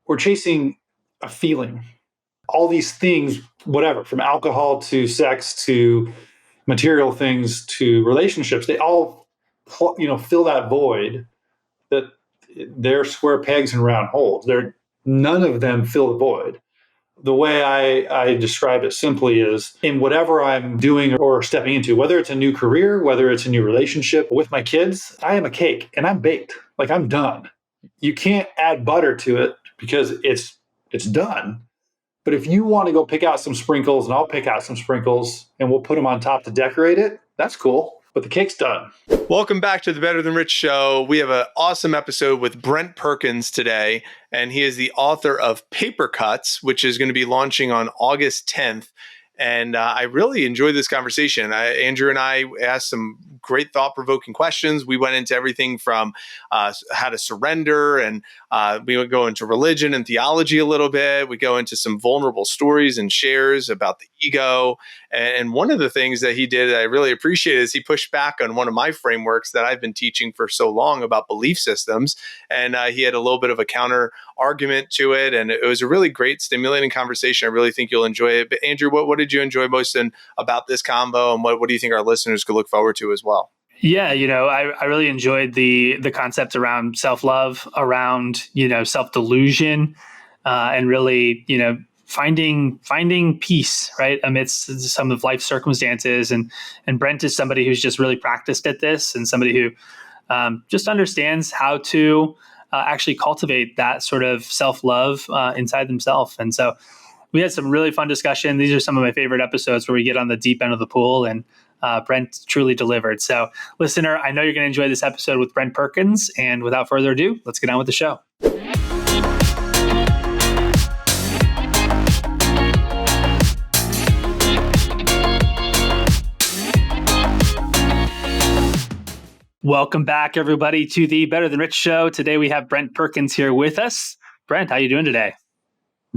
we're chasing a feeling. All these things, whatever, from alcohol to sex to material things to relationships, they all, fill that void that they're square pegs and round holes. None of them fill the void. The way I describe it simply is in whatever I'm doing or stepping into, whether it's a new career, whether it's a new relationship with my kids, I am a cake and I'm baked. Like I'm done. You can't add butter to it because it's done. But if you want to go pick out some sprinkles, and I'll pick out some sprinkles and we'll put them on top to decorate it, that's cool. But the cake's done. Welcome back to the Better Than Rich show. We have an awesome episode with Brent Perkins today, and he is the author of Paper Cuts, which is going to be launching on August 10th. And I really enjoyed this conversation. Andrew and I asked some great thought-provoking questions. We went into everything from how to surrender, and we would go into religion and theology a little bit. We go into some vulnerable stories and shares about the ego. And one of the things that he did that I really appreciate is he pushed back on one of my frameworks that I've been teaching for so long about belief systems. And he had a little bit of a counter argument to it. And it was a really great, stimulating conversation. I really think you'll enjoy it. But Andrew, what did you enjoy most about this combo? And what do you think our listeners could look forward to as well? Yeah, I really enjoyed the concept around self-love, around, self delusion, and really, finding peace, right, amidst some of life's circumstances. And Brent is somebody who's just really practiced at this, and somebody who just understands how to actually cultivate that sort of self-love inside themselves. And so we had some really fun discussion. These are some of my favorite episodes where we get on the deep end of the pool, and Brent truly delivered. So listener, I know you're going to enjoy this episode with Brent Perkins. And without further ado, let's get on with the show. Welcome back, everybody, to the Better Than Rich show. Today we have Brent Perkins here with us. Brent, how you doing today?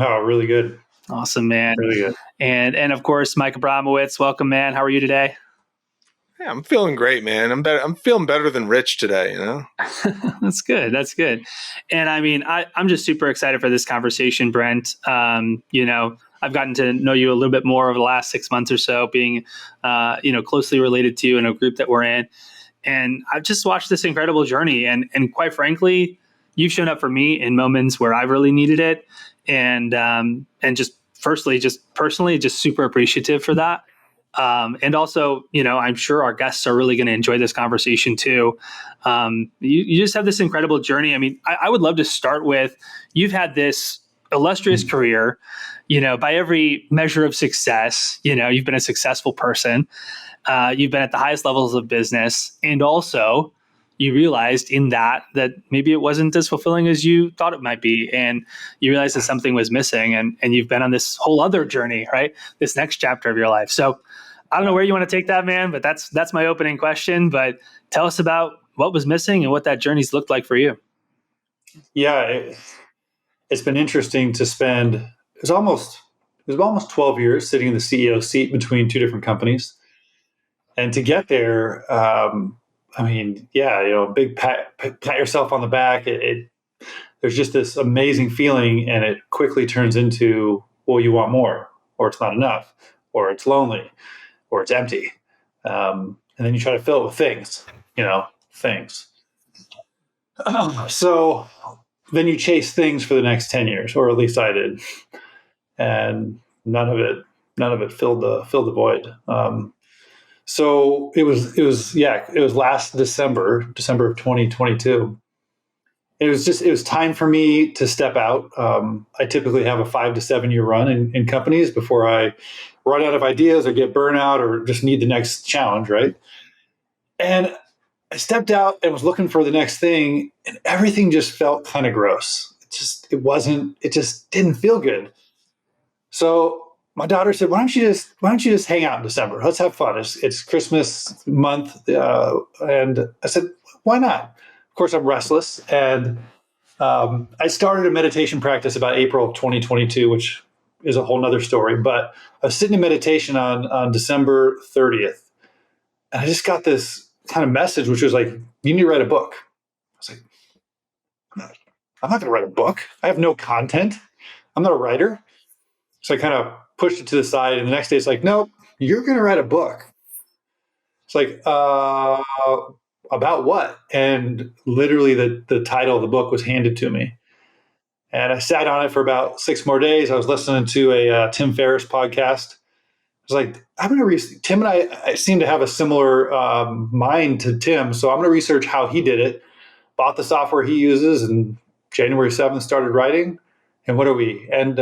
Oh, really good. Awesome, man. Really good. And of course, Mike Abramowitz. Welcome, man. How are you today? Yeah, I'm feeling great, man. I'm feeling better than Rich today, That's good. That's good. And I mean, I'm just super excited for this conversation, Brent. I've gotten to know you a little bit more over the last 6 months or so, being, closely related to you in a group that we're in. And I've just watched this incredible journey. And quite frankly, you've shown up for me in moments where I've really needed it. And just personally, just super appreciative for that. And also, I'm sure our guests are really going to enjoy this conversation too. You just have this incredible journey. I mean, I would love to start with, you've had this illustrious career, by every measure of success. You've been a successful person. You've been at the highest levels of business, and also you realized in that maybe it wasn't as fulfilling as you thought it might be. And you realized that something was missing, and you've been on this whole other journey, right? This next chapter of your life. So I don't know where you want to take that, man, but that's my opening question. But tell us about what was missing and what that journey's looked like for you. Yeah, it's been interesting to spend, it was almost 12 years sitting in the CEO seat between two different companies. And to get there, big pat yourself on the back. There's just this amazing feeling, and it quickly turns into, well, you want more, or it's not enough, or it's lonely, or it's empty. And then you try to fill it with things. So then you chase things for the next 10 years, or at least I did. And none of it filled the void. So it was last December of 2022. It was time for me to step out. I typically have a 5 to 7 year run in companies before I run out of ideas or get burnout or just need the next challenge, right? And I stepped out and was looking for the next thing, and everything just felt kind of gross. It just didn't feel good. So my daughter said, why don't you just hang out in December? Let's have fun. It's Christmas month. And I said, why not? Of course, I'm restless. And I started a meditation practice about April of 2022, which is a whole nother story. But I was sitting in meditation on December 30th. And I just got this kind of message, which was like, you need to write a book. I was like, I'm not going to write a book. I have no content. I'm not a writer. So I kind of pushed it to the side. And the next day it's like, nope, you're going to write a book. It's like, about what? And literally the title of the book was handed to me. And I sat on it for about 6 more days. I was listening to a Tim Ferriss podcast. I was like, I'm going to Tim and I seem to have a similar mind to Tim. So I'm going to research how he did it, bought the software he uses, and January 7th started writing. And what are we? And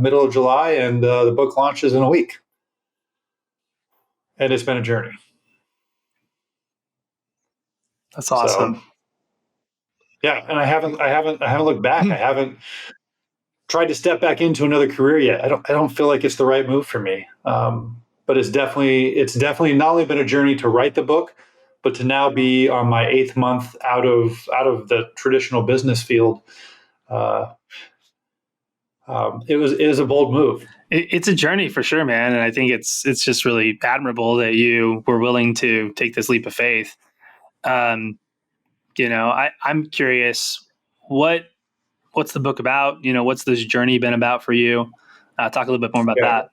middle of July, and the book launches in a week. And it's been a journey. That's awesome. So, yeah, and I haven't looked back. I haven't tried to step back into another career yet. I don't feel like it's the right move for me. But it's definitely not only been a journey to write the book, but to now be on my 8th month out of the traditional business field. It was a bold move. It's a journey for sure, man. And I think it's just really admirable that you were willing to take this leap of faith. I'm curious, what's the book about? What's this journey been about for you? Talk a little bit more about that.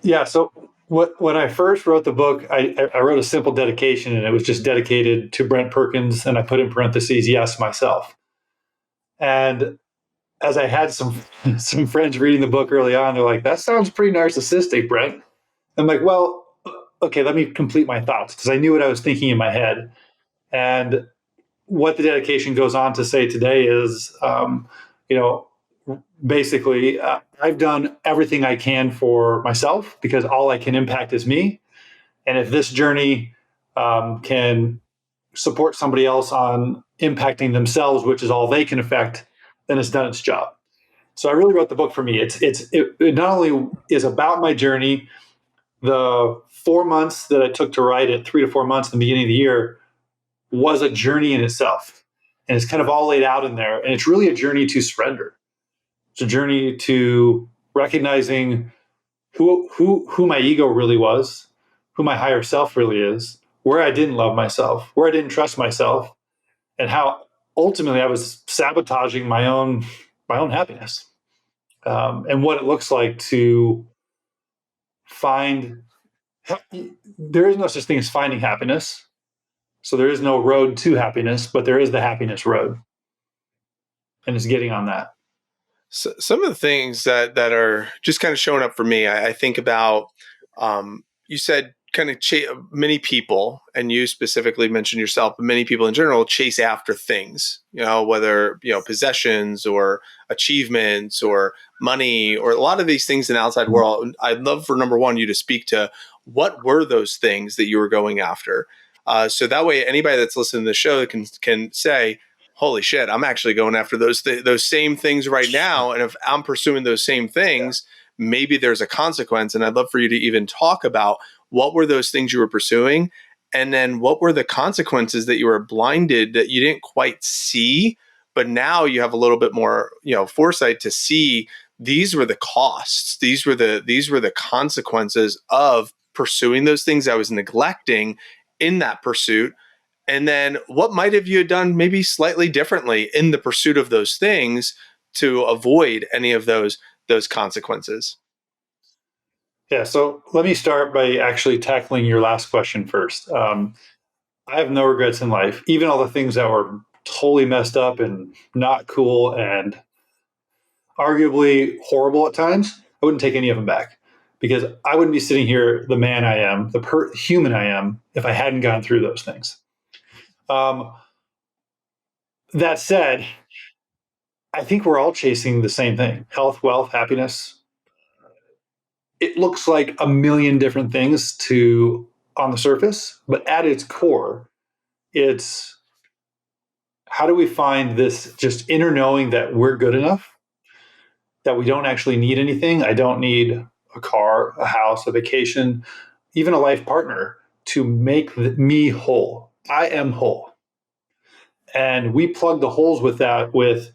Yeah. So when I first wrote the book, I wrote a simple dedication, and it was just dedicated to Brent Perkins, and I put in parentheses, yes, myself. And as I had some friends reading the book early on, they're like, that sounds pretty narcissistic, Brent. I'm like, well, okay, let me complete my thoughts, because I knew what I was thinking in my head. And what the dedication goes on to say today is, basically, I've done everything I can for myself, because all I can impact is me. And if this journey can support somebody else on impacting themselves, which is all they can affect, then it's done its job. So I really wrote the book for me. It not only is about my journey, the 4 months that I took to write it, 3 to 4 months in the beginning of the year, was a journey in itself. And it's kind of all laid out in there. And it's really a journey to surrender. It's a journey to recognizing who my ego really was, who my higher self really is, where I didn't love myself, where I didn't trust myself, and how ultimately I was sabotaging my own happiness, and what it looks like to find. There is no such thing as finding happiness. So there is no road to happiness, but there is the happiness road, and it's getting on that. So some of the things that are just kind of showing up for me, I think about, you said kind of many people, and you specifically mentioned yourself, but many people in general chase after things, whether, possessions or achievements or money or a lot of these things in the outside world. I'd love for, number one, you to speak to what were those things that you were going after. So that way, anybody that's listening to the show can say, holy shit, I'm actually going after those same things right now. And if I'm pursuing those same things, maybe there's a consequence. And I'd love for you to even talk about what were those things you were pursuing, and then what were the consequences that you were blinded, that you didn't quite see, but now you have a little bit more, foresight to see these were the costs. These were the consequences of pursuing those things I was neglecting in that pursuit. And then what might have you done maybe slightly differently in the pursuit of those things to avoid any of those consequences? Yeah, so let me start by actually tackling your last question first. I have no regrets in life, even all the things that were totally messed up and not cool and arguably horrible at times. I wouldn't take any of them back, because I wouldn't be sitting here the man I am, the human I am, if I hadn't gone through those things. That said, I think we're all chasing the same thing: health, wealth, happiness. It looks like a million different things on the surface, but at its core, it's how do we find this just inner knowing that we're good enough, that we don't actually need anything. I don't need a car, a house, a vacation, even a life partner to make me whole. I am whole. And we plug the holes with that with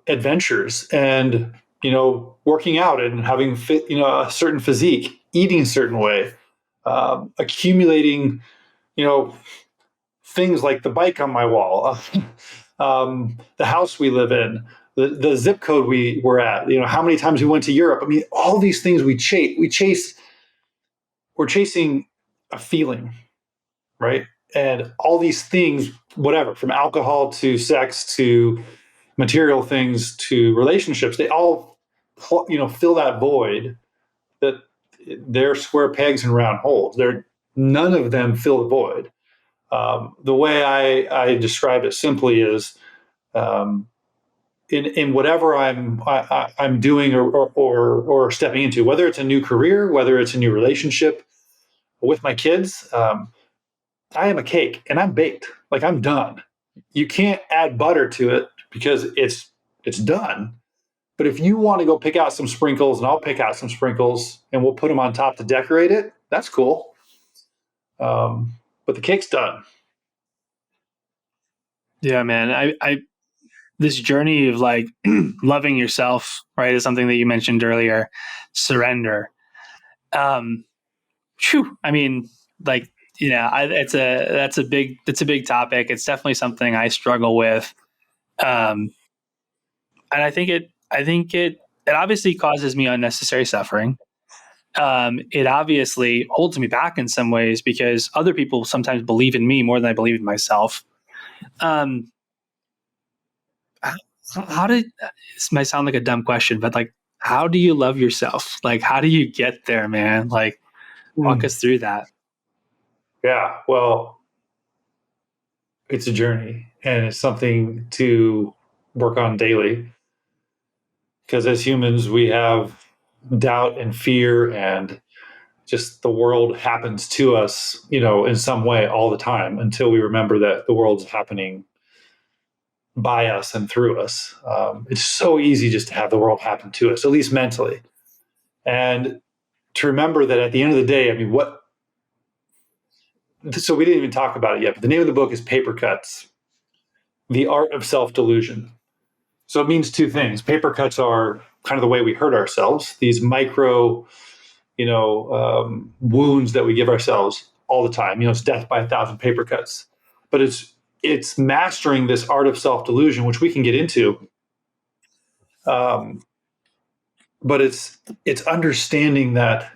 adventures and, working out and having a certain physique, eating a certain way, accumulating, things like the bike on my wall, the house we live in, the zip code we were at, how many times we went to Europe. I mean, all these things we're chasing a feeling, right? And all these things, whatever, from alcohol to sex to material things to relationships, they all, fill that void that they're square pegs and round holes. None of them fill the void. The way I describe it simply is, in whatever I'm doing or stepping into, whether it's a new career, whether it's a new relationship with my kids, I am a cake and I'm baked. Like, I'm done. You can't add butter to it because it's done. But if you want to go pick out some sprinkles, and I'll pick out some sprinkles and we'll put them on top to decorate it, that's cool. But the cake's done. Yeah, man. I this journey of like loving yourself, right, is something that you mentioned earlier. Surrender. I mean, like, that's a big topic. It's definitely something I struggle with. And I think it obviously causes me unnecessary suffering. It obviously holds me back in some ways because other people sometimes believe in me more than I believe in myself. This might sound like a dumb question, but like, how do you love yourself? Like, how do you get there, man? Like, walk us through that. Yeah, well, it's a journey and it's something to work on daily. Because as humans, we have doubt and fear, and just the world happens to us, in some way all the time until we remember that the world's happening by us and through us. It's so easy just to have the world happen to us, at least mentally. And to remember that at the end of the day, I mean, so we didn't even talk about it yet, but the name of the book is Paper Cuts, The Art of Self Delusion. So it means two things. Paper cuts are kind of the way we hurt ourselves, these micro, wounds that we give ourselves all the time. It's death by 1,000 paper cuts. But it's mastering this art of self delusion, which we can get into. But it's understanding that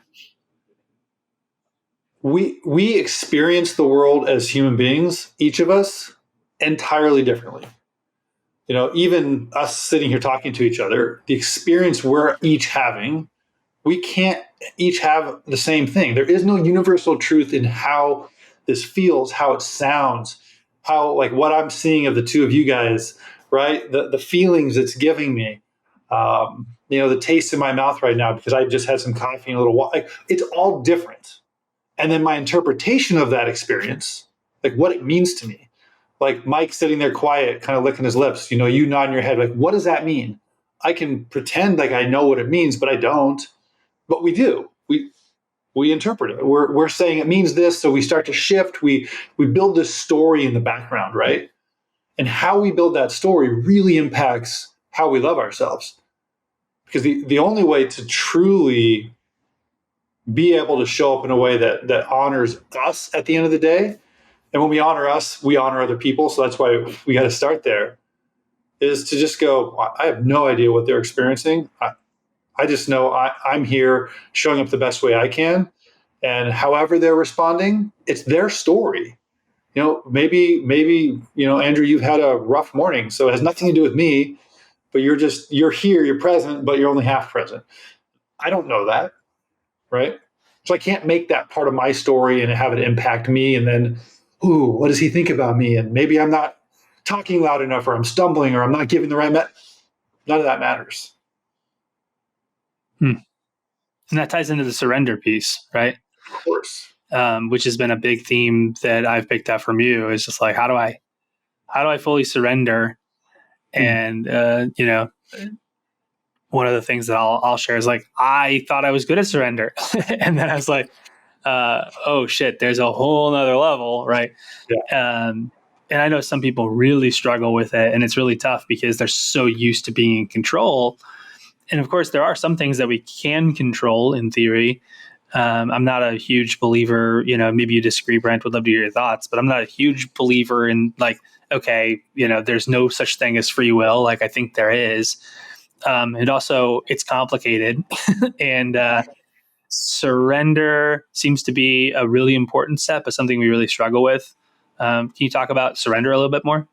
we experience the world as human beings, each of us, entirely differently. Even us sitting here talking to each other, the experience we're each having, we can't each have the same thing. There is no universal truth in how this feels, how it sounds, how, like, what I'm seeing of the two of you guys, right? The feelings it's giving me, the taste in my mouth right now because I just had some coffee and a little water. Like, it's all different. And then my interpretation of that experience, like what it means to me. Like Mike sitting there quiet, kind of licking his lips, you nodding your head. Like, what does that mean? I can pretend like I know what it means, but I don't. But we do. We interpret it. We're saying it means this, so we start to shift. We build this story in the background, right? And how we build that story really impacts how we love ourselves. Because the only way to truly be able to show up in a way that honors us at the end of the day, and when we honor us, we honor other people. So that's why we got to start there, is to just go, I have no idea what they're experiencing. I just know I'm here showing up the best way I can. And however they're responding, it's their story. Maybe, Andrew, you've had a rough morning, so it has nothing to do with me, but you're here, you're present, but you're only half present. I don't know that, right? So I can't make that part of my story and have it impact me. And then, what does he think about me? And maybe I'm not talking loud enough, or I'm stumbling, or I'm not giving the right none of that matters. And that ties into the surrender piece, right? Of course. Which has been a big theme that I've picked up from you. Is just like, how do I fully surrender? And one of the things that I'll share is like, I thought I was good at surrender, and then I was like, oh shit, there's a whole nother level, right? Yeah. And I know some people really struggle with it, and it's really tough because they're so used to being in control. And of course, there are some things that we can control in theory, I'm not a huge believer, maybe you disagree, Brent, would love to hear your thoughts, but I'm not a huge believer in like, okay, there's no such thing as free will. Like I think there is. And also it's complicated and surrender seems to be a really important step, but something we really struggle with. Can you talk about surrender a little bit more?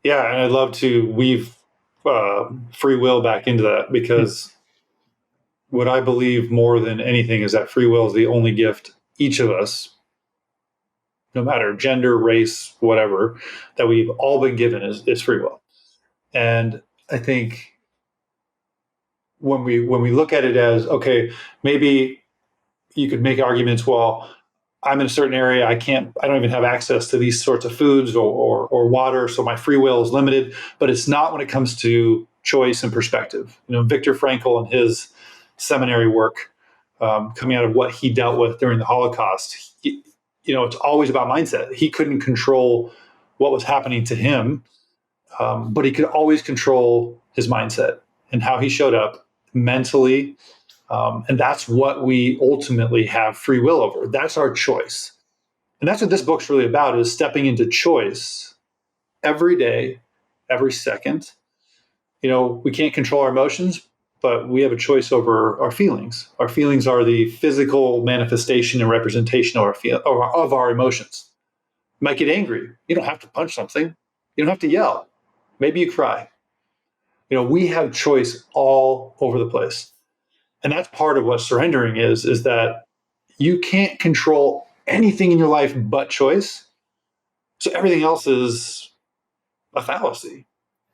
Yeah, and I'd love to weave free will back into that, because what I believe more than anything is that free will is the only gift each of us, no matter gender, race, whatever, that we've all been given is free will. And I think when we look at it as, okay, maybe you could make arguments, well, I'm in a certain area, I don't even have access to these sorts of foods or water, so my free will is limited. But it's not when it comes to choice and perspective. Viktor Frankl and his seminary work, coming out of what he dealt with during the Holocaust, it's always about mindset. He couldn't control what was happening to him, but he could always control his mindset and how he showed up mentally. And that's what we ultimately have free will over. That's our choice. And that's what this book's really about, is stepping into choice every day, every second. We can't control our emotions, but we have a choice over our feelings. Our feelings are the physical manifestation and representation of our emotions. You might get angry. You don't have to punch something. You don't have to yell. Maybe you cry. We have choice all over the place. And that's part of what surrendering is that you can't control anything in your life but choice. So everything else is a fallacy.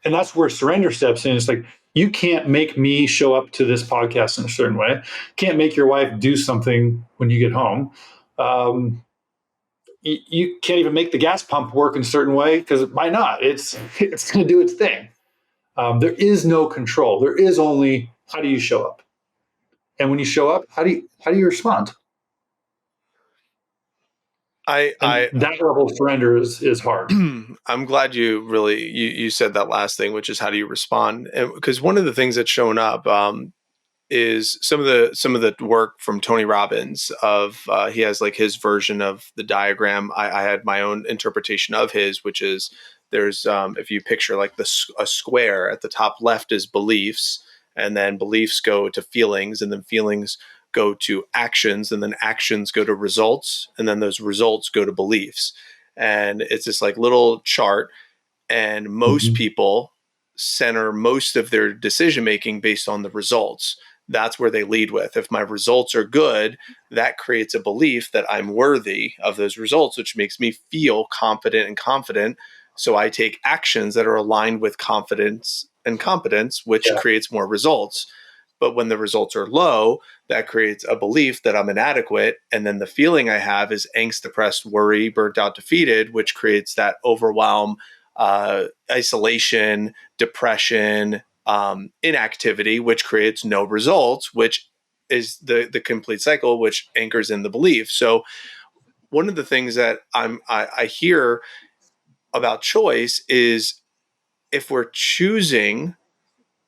And that's where surrender steps in. It's like, you can't make me show up to this podcast in a certain way. Can't make your wife do something when you get home. You can't even make the gas pump work in a certain way, because it might not. It's going to do its thing. There is no control. There is only, how do you show up? And when you show up, how do you respond? That level of surrender is hard. I'm glad you said that last thing, which is how do you respond? Because one of the things that's shown up is some of the work from Tony Robbins. He has like his version of the diagram. I had my own interpretation of his, which is there's if you picture like a square, at the top left is beliefs, and then beliefs go to feelings, and then feelings go to actions, and then actions go to results, and then those results go to beliefs. And it's this like little chart, and most people center most of their decision making based on the results. That's where they lead with. If my results are good, that creates a belief that I'm worthy of those results, which makes me feel confident and confident. So I take actions that are aligned with confidence and competence, which creates more results. But when the results are low, that creates a belief that I'm inadequate. And then the feeling I have is angst, depressed, worry, burnt out, defeated, which creates that overwhelm, isolation, depression, inactivity, which creates no results, which is the complete cycle, which anchors in the belief. So one of the things that I hear about choice is, if we're choosing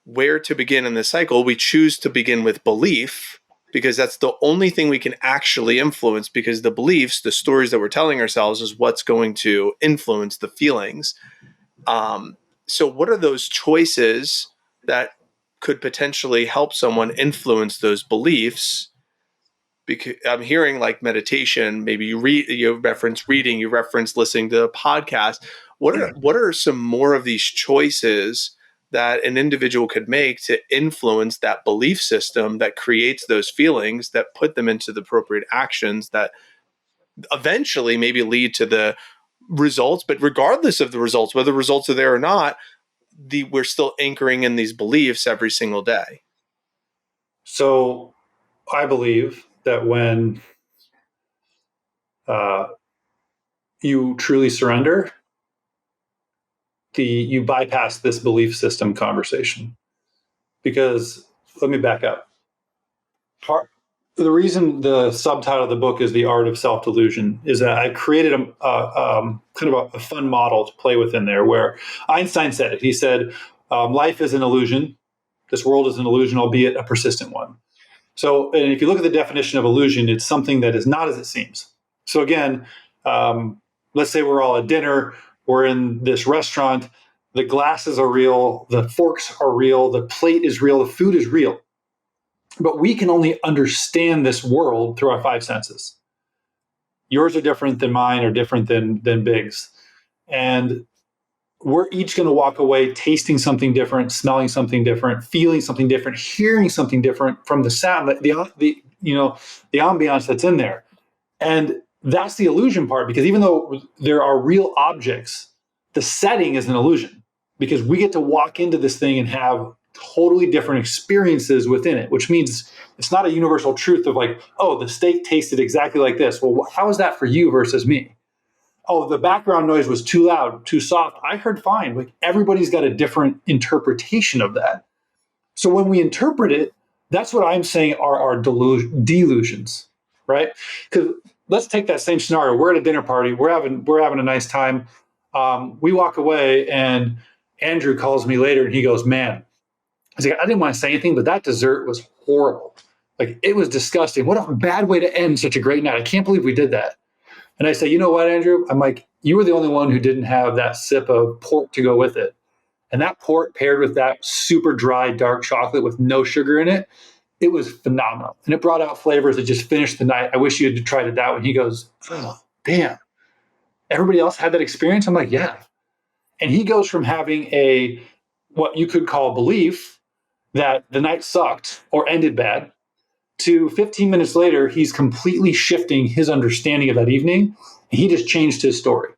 where to begin in the cycle, we choose to begin with belief, because that's the only thing we can actually influence, because the beliefs, the stories that we're telling ourselves, is what's going to influence the feelings. So what are those choices that could potentially help someone influence those beliefs? Because I'm hearing like meditation, maybe you reference reading, you reference listening to a podcast. What are some more of these choices that an individual could make to influence that belief system that creates those feelings, that put them into the appropriate actions that eventually maybe lead to the results? But regardless of the results, whether the results are there or not, we're still anchoring in these beliefs every single day. So I believe that when you truly surrender, you bypass this belief system conversation. Because let me back up. The reason the subtitle of the book is The Art of Self Delusion is that I created kind of a fun model to play with in there, where Einstein said it. He said, life is an illusion. This world is an illusion, albeit a persistent one. So, and if you look at the definition of illusion, it's something that is not as it seems. So again, let's say we're all at dinner, we're in this restaurant, the glasses are real, the forks are real, the plate is real, the food is real. But we can only understand this world through our five senses. Yours are different than mine, or different than Big's. And we're each going to walk away tasting something different, smelling something different, feeling something different, hearing something different from the sound, the ambiance that's in there. And that's the illusion part, because even though there are real objects, the setting is an illusion, because we get to walk into this thing and have totally different experiences within it, which means it's not a universal truth of like, oh, the steak tasted exactly like this. Well, how is that for you versus me? Oh, the background noise was too loud, too soft. I heard fine. Like, everybody's got a different interpretation of that. So when we interpret it, that's what I'm saying are our delusions, right? Because let's take that same scenario. We're at a dinner party. We're having a nice time. We walk away, and Andrew calls me later, and he goes, "Man," he's like, "I didn't want to say anything, but that dessert was horrible. Like, it was disgusting. What a bad way to end such a great night. I can't believe we did that." And I say, "You know what, Andrew?" I'm like, "You were the only one who didn't have that sip of port to go with it. And that port paired with that super dry dark chocolate with no sugar in it, it was phenomenal. And it brought out flavors that just finished the night. I wish you had tried it that way." He goes, "Oh, damn. Everybody else had that experience?" I'm like, "Yeah." And he goes from having what you could call belief that the night sucked or ended bad, to 15 minutes later, he's completely shifting his understanding of that evening. He just changed his story.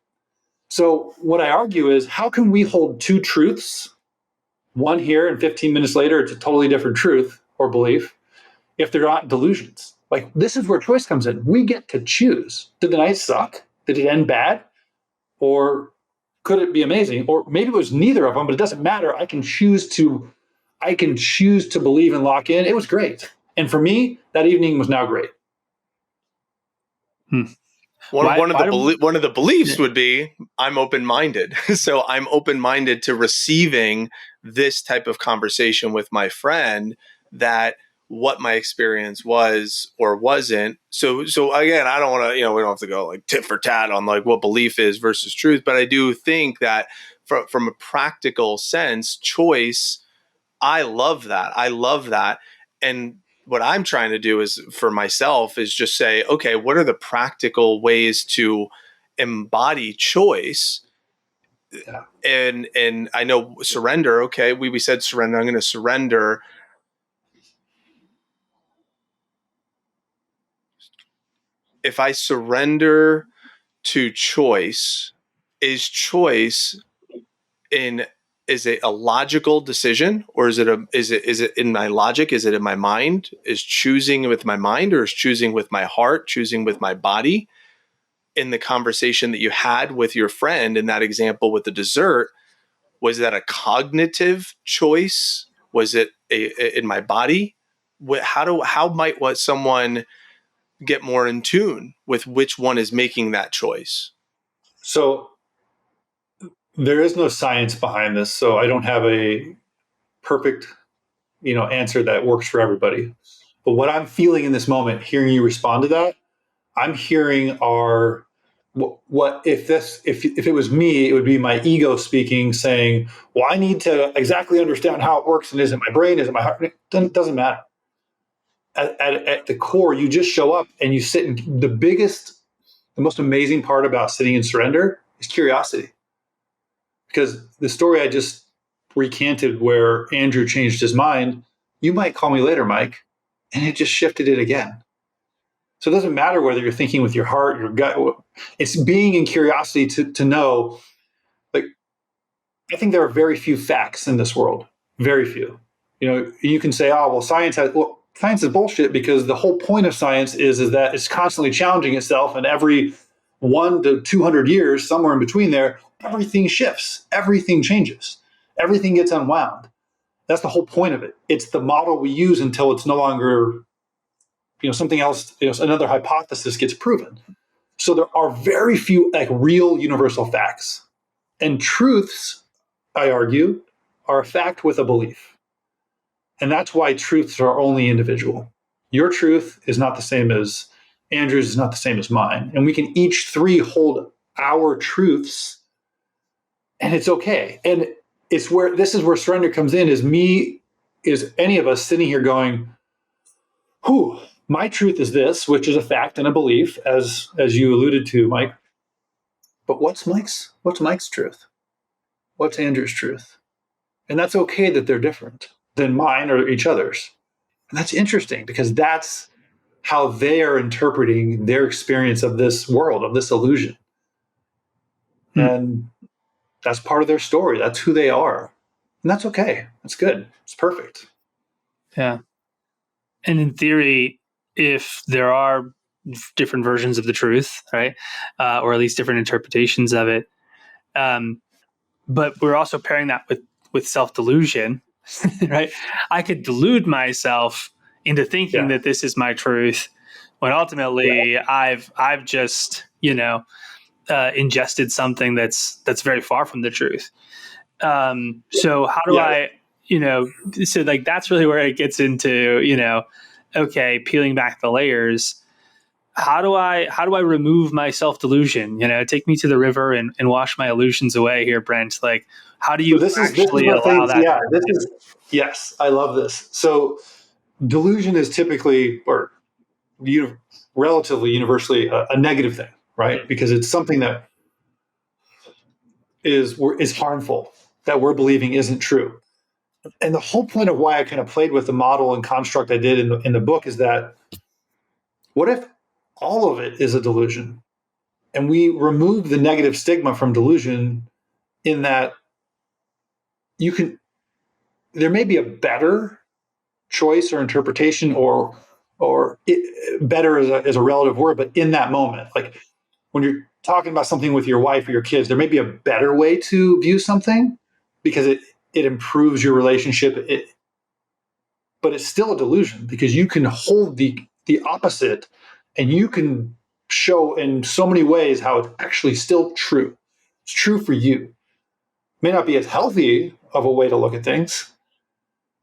So what I argue is, how can we hold two truths, one here and 15 minutes later, it's a totally different truth or belief, if they're not delusions? Like, this is where choice comes in. We get to choose. Did the night suck? Did it end bad? Or could it be amazing? Or maybe it was neither of them, but it doesn't matter. I can choose to believe and lock in. It was great. And for me, that evening was now great. One of the beliefs would be, I'm open-minded. So I'm open-minded to receiving this type of conversation with my friend, that what my experience was or wasn't. So again, I don't want to, we don't have to go like tit for tat on like what belief is versus truth, but I do think that from a practical sense, choice, I love that. I love that. And what I'm trying to do is, for myself, is just say, okay, what are the practical ways to embody choice? Yeah. And I know surrender. Okay, we said surrender. I'm going to surrender. If I surrender to choice, is choice is it a logical decision, or is it in my logic? Is it in my mind? Is choosing with my mind, or is choosing with my heart, choosing with my body? In the conversation that you had with your friend in that example with the dessert, was that a cognitive choice? Was it in my body? How might someone get more in tune with which one is making that choice? So there is no science behind this, so I don't have a perfect, answer that works for everybody. But what I'm feeling in this moment, hearing you respond to that, I'm hearing what if it was me, it would be my ego speaking, saying, "Well, I need to exactly understand how it works, and is it my brain, is it my heart?" It doesn't matter. At the core, you just show up and you sit. And the most amazing part about sitting in surrender is curiosity. Because the story I just recanted, where Andrew changed his mind, you might call me later, Mike, and it just shifted it again. So it doesn't matter whether you're thinking with your heart, your gut. It's being in curiosity to know. Like, I think there are very few facts in this world. Very few. You can say, "Oh, well, science is bullshit," because the whole point of science is that it's constantly challenging itself, and every 1 to 200 years, somewhere in between there, everything shifts, everything changes, everything gets unwound. That's the whole point of it. It's the model we use until it's no longer, something else, another hypothesis gets proven. So there are very few like real universal facts, and truths, I argue, are a fact with a belief. And that's why truths are only individual. Your truth is not the same as Andrew's, is not the same as mine. And we can each three hold our truths, and it's okay. And this is where surrender comes in, is any of us sitting here going, whew, my truth is this, which is a fact and a belief, as you alluded to, Mike. But what's Mike's truth? What's Andrew's truth? And that's okay that they're different than mine or each other's. And that's interesting because that's how they are interpreting their experience of this world, of this illusion. And that's part of their story. That's who they are. And that's okay. That's good. It's perfect. Yeah. And in theory, if there are different versions of the truth, right, or at least different interpretations of it, but we're also pairing that with self delusion, right? I could delude myself into thinking that this is my truth, when ultimately I've just ingested something that's very far from the truth. So how do I, so like that's really where it gets into, okay, peeling back the layers. How do I remove my self delusion? Take me to the river and wash my illusions away here, Brent. Like, how do you actually allow that? Yeah, yes, I love this. So delusion is typically, or relatively universally, a negative thing, right? Because it's something that is harmful, that we're believing isn't true. And the whole point of why I kind of played with the model and construct I did in the book is that, what if all of it is a delusion? And we remove the negative stigma from delusion, in that there may be a better choice or interpretation, or better is a relative word, but in that moment, like when you're talking about something with your wife or your kids, there may be a better way to view something because it improves your relationship. But it's still a delusion, because you can hold the opposite, and you can show in so many ways how it's actually still true. It's true for you. It may not be as healthy of a way to look at things,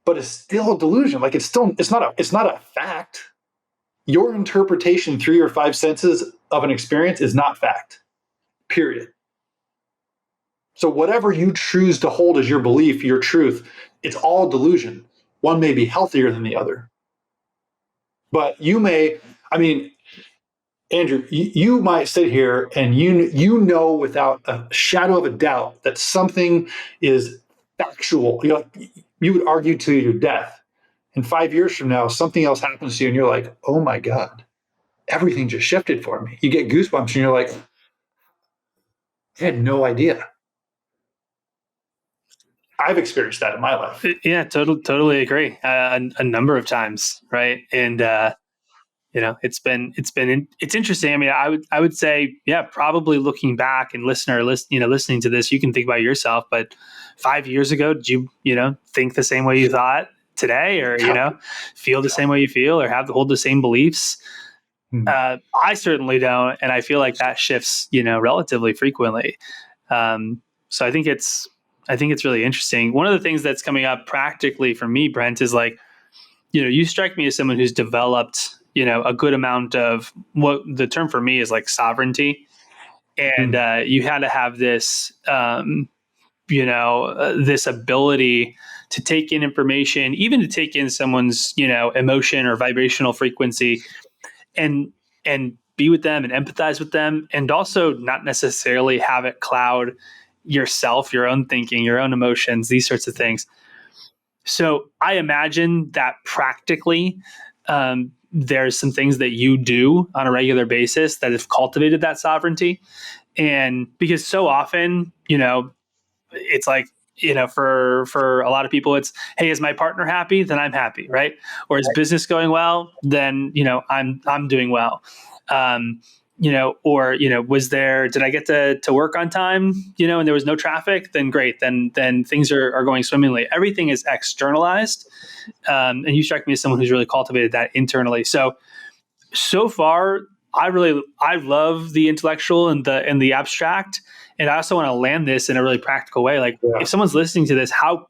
but it's still a delusion. Like it's not a fact. Your interpretation through your five senses of an experience is not fact. Period. So whatever you choose to hold as your belief, your truth, it's all delusion. One may be healthier than the other. But Andrew, you might sit here and you know without a shadow of a doubt that something is factual. You would argue to your death. And 5 years from now, something else happens to you and you're like, oh my God, everything just shifted for me. You get goosebumps and you're like, I had no idea. I've experienced that in my life. Yeah, totally agree. A number of times, right? And it's interesting. I mean, I would say, yeah, probably looking back and listening to this, you can think about yourself. But 5 years ago, did you think the same way you thought today, or feel the same way you feel, or hold the same beliefs? I certainly don't, and I feel like that shifts, relatively frequently. So I think it's really interesting. One of the things that's coming up practically for me, Brent, is like, you strike me as someone who's developed, a good amount of what the term for me is like sovereignty. And you had to have this, this ability to take in information, even to take in someone's, emotion or vibrational frequency, and be with them and empathize with them, and also not necessarily have it cloud yourself, your own thinking, your own emotions, these sorts of things. So I imagine that practically, there's some things that you do on a regular basis that have cultivated that sovereignty. And because so often, it's like, for a lot of people, it's, hey, is my partner happy? Then I'm happy, right? Or is business going well? Then, I'm doing well. Did I get to work on time, and there was no traffic? Then great. Then things are going swimmingly. Everything is externalized. And you strike me as someone who's really cultivated that internally. So far, I love the intellectual and the abstract. And I also want to land this in a really practical way. Like, if someone's listening to this, how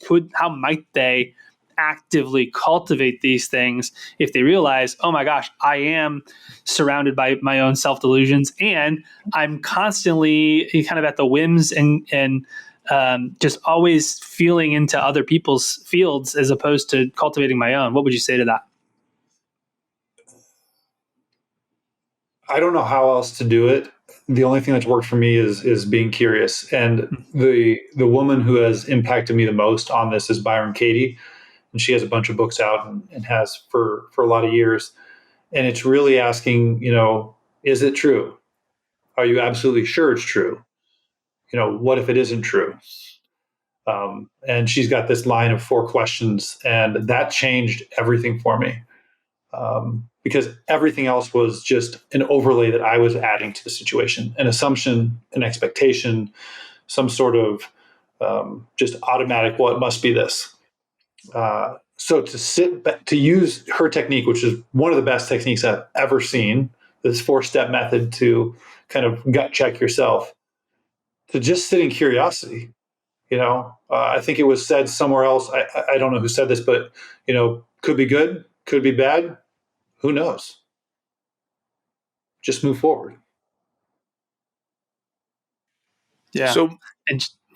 might they actively cultivate these things if they realize, oh my gosh, I am surrounded by my own self delusions, and I'm constantly kind of at the whims and just always feeling into other people's fields as opposed to cultivating my own. What would you say to that? I don't know how else to do it. The only thing that's worked for me is being curious. And the woman who has impacted me the most on this is Byron Katie, and she has a bunch of books out and has for a lot of years. And it's really asking, is it true? Are you absolutely sure it's true? What if it isn't true? And she's got this line of 4 questions, and that changed everything for me. Because everything else was just an overlay that I was adding to the situation, an assumption, an expectation, some sort of just automatic, well, it must be this. So to use her technique, which is one of the best techniques I've ever seen, this 4-step method to kind of gut check yourself, to just sit in curiosity. I think it was said somewhere else. I don't know who said this, but could be good, could be bad. Who knows? Just move forward. Yeah.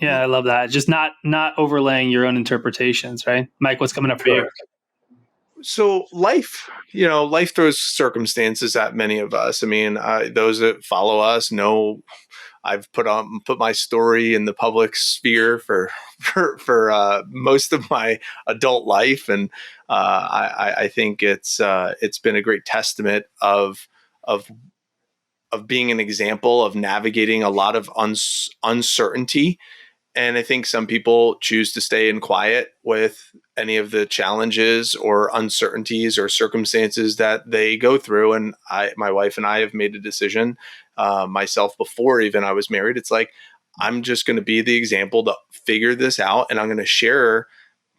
I love that. Just not overlaying your own interpretations, right? Mike, what's coming up for you? So life throws circumstances at many of us. I mean, those that follow us know I've put my story in the public sphere for most of my adult life, and I think it's been a great testament of being an example of navigating a lot of uncertainty. And I think some people choose to stay in quiet with any of the challenges or uncertainties or circumstances that they go through. And my wife and I have made a decision, myself before even I was married. It's like, I'm just going to be the example to figure this out. And I'm going to share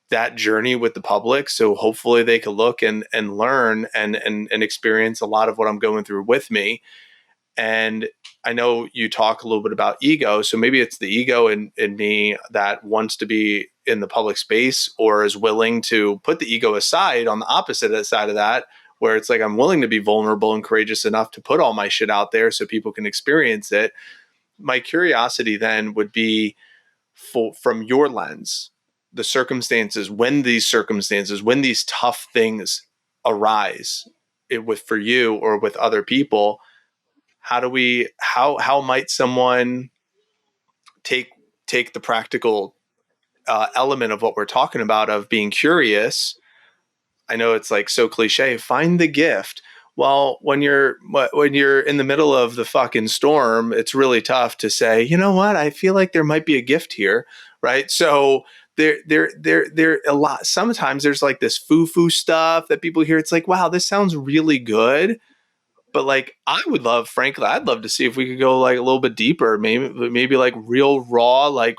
that journey with the public. So hopefully they can look and learn and experience a lot of what I'm going through with me. And I know you talk a little bit about ego. So maybe it's the ego in me that wants to be in the public space, or is willing to put the ego aside on the opposite side of that, where it's like, I'm willing to be vulnerable and courageous enough to put all my shit out there so people can experience it. My curiosity then would be, from your lens, the circumstances, when these tough things arise for you or with other people, how might someone take the practical element of what we're talking about, of being curious? I know it's like so cliche, find the gift. Well, when you're in the middle of the fucking storm, it's really tough to say, you know what, I feel like there might be a gift here, right? So there a lot. Sometimes there's like this foo-foo stuff that people hear. It's like, wow, this sounds really good. But like, I'd love to see if we could go like a little bit deeper, maybe like real raw, like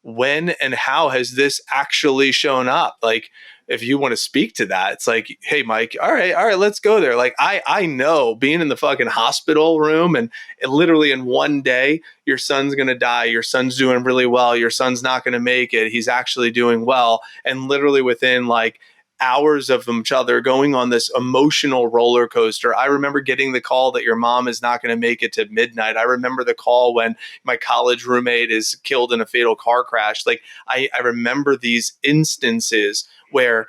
when and how has this actually shown up? Like, if you want to speak to that, it's like, hey, Mike, all right, let's go there. Like, I know being in the fucking hospital room and literally in one day, your son's going to die. Your son's doing really well. Your son's not going to make it. He's actually doing well. And literally within like hours of each other going on this emotional roller coaster. I remember getting the call that your mom is not going to make it to midnight. I remember the call when my college roommate is killed in a fatal car crash. Like, I remember these instances where,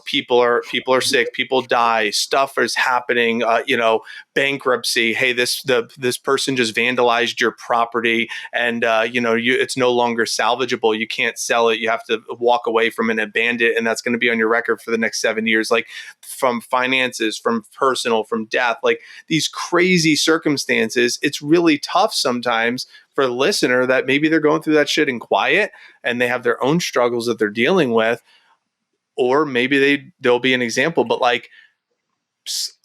people are sick, people die, stuff is happening, bankruptcy. Hey, this person just vandalized your property, and it's no longer salvageable. You can't sell it. You have to walk away from it and abandon it, and that's going to be on your record for the next 7 years. Like, from finances, from personal, from death, like these crazy circumstances. It's really tough sometimes for the listener that maybe they're going through that shit in quiet and they have their own struggles that they're dealing with. Or maybe they'll be an example, but like,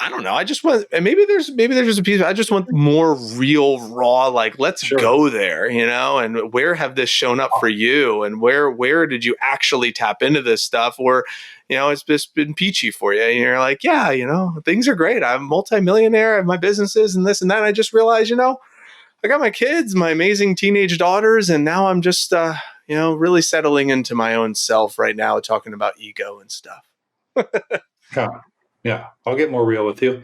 I don't know. I just want, and maybe there's just a piece. I just want more real, raw. Like, let's go there, And where have this shown up for you? And where did you actually tap into this stuff? Or, it's just been peachy for you, and you're like, yeah, things are great. I'm a multimillionaire. I have my businesses and this and that. And I just realized, I got my kids, my amazing teenage daughters, and now I'm just, really settling into my own self right now, talking about ego and stuff. Yeah. I'll get more real with you.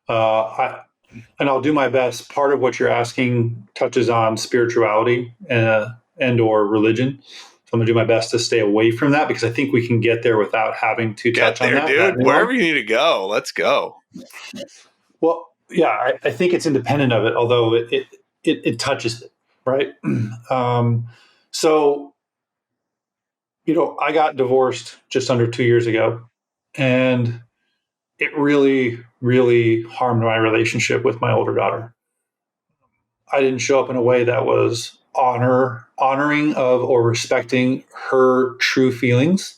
And I'll do my best. Part of what you're asking touches on spirituality and or religion. So I'm gonna do my best to stay away from that because I think we can get there without having to touch on that. Dude. Wherever you need to go, let's go. Well, yeah, I think it's independent of it, although it touches it, right? So, I got divorced just under 2 years ago, and it really, really harmed my relationship with my older daughter. I didn't show up in a way that was honoring of or respecting her true feelings.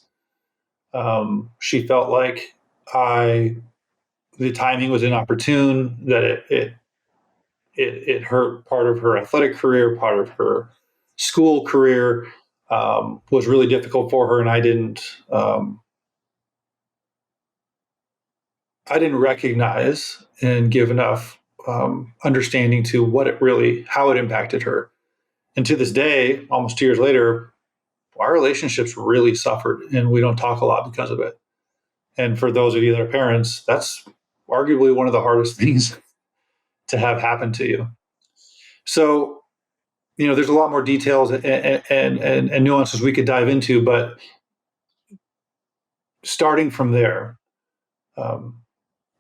She felt like the timing was inopportune, that it hurt part of her athletic career, part of her school career, was really difficult for her, and I didn't recognize and give enough understanding to how it impacted her. And to this day, almost 2 years later, our relationships really suffered, and we don't talk a lot because of it. And for those of you that are parents, that's arguably one of the hardest things to have happen to you. So, there's a lot more details and nuances we could dive into, but starting from there, um,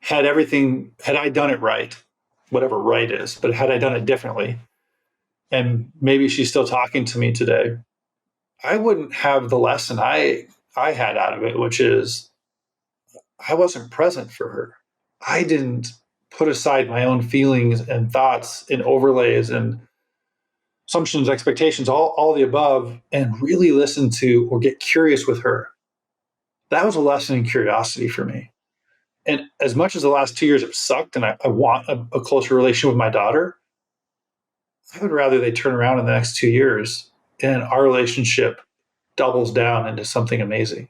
had I done it right, whatever right is, but had I done it differently, and maybe she's still talking to me today, I wouldn't have the lesson I had out of it, which is I wasn't present for her. I didn't put aside my own feelings and thoughts and overlays and assumptions, expectations, all the above, and really listen to or get curious with her. That was a lesson in curiosity for me. And as much as the last 2 years have sucked and I want a closer relation with my daughter, I would rather they turn around in the next 2 years and our relationship doubles down into something amazing.